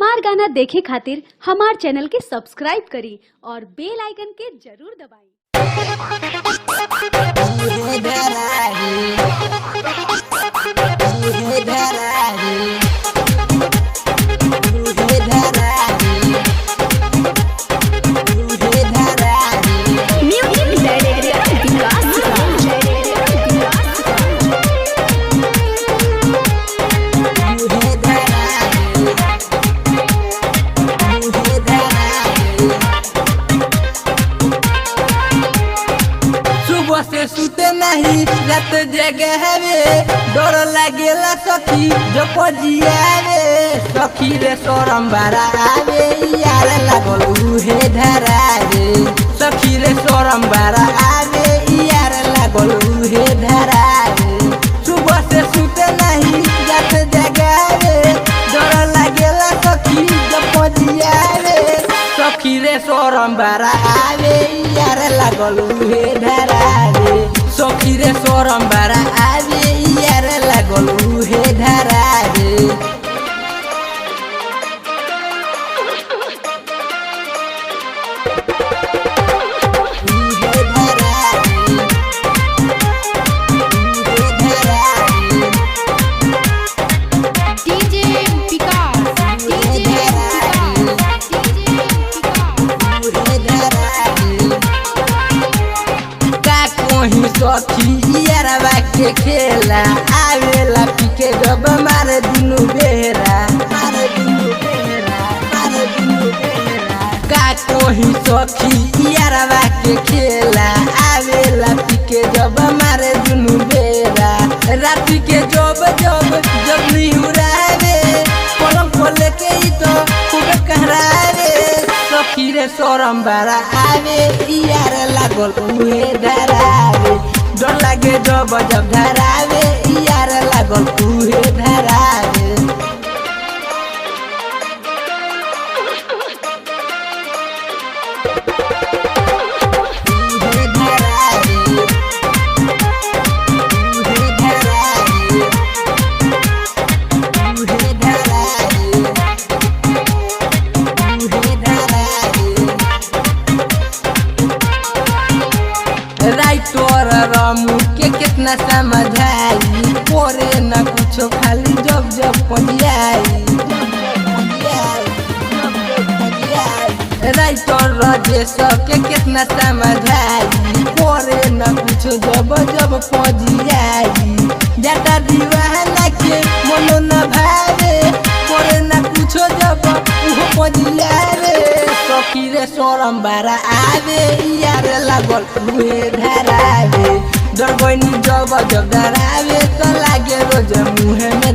हमार गाना देखे खातिर हमार चैनल के सब्सक्राइब करी और बेल आइकन के जरूर दबाई। से सुते नहीं रात जगह हवे डर लागेला सखी जो पजियावे सखी रे शरम बड़ा आवे यार लागल उहे धरावे सखी रे शरम बड़ा आवे यार लागल उहे धरावे सुबह से सुते नहीं रात जगह हवे डर लागेला सखी जो पजियावे सखी रे शरम बड़ा आवे यार लागल उहे धरावे सखी रे शरम बड़ा आवे यार लागल उहे धरावे सखी यारवा के खेला आवेला पीके जब मारे दुनु बेरा का कोही सखी यारवा के खेला आवेला पीके जब मारे दुनु बेरा रात के जब निहुरावे पलंग खोले के ही तो खूब कहरावे सखी रे शरम बड़ा आवे यार लागल उहे धरावे डर लागे जब धरावे यार लागल उहे धरावे राइटर रामू के कितना समझाई पोरे न कुछो खाली जब पजियाई राइटर राजेश के कितना समझाई पोरे न कुछो जब पजियाई जाता दीवाना के मनो न भावे पोरे न कुछो जब उहो पजियावे सखी रे शरम बड़ा आवे यार लागल उहे धरावे डर गइनी जब धरावे तो लागे रोज मुहे में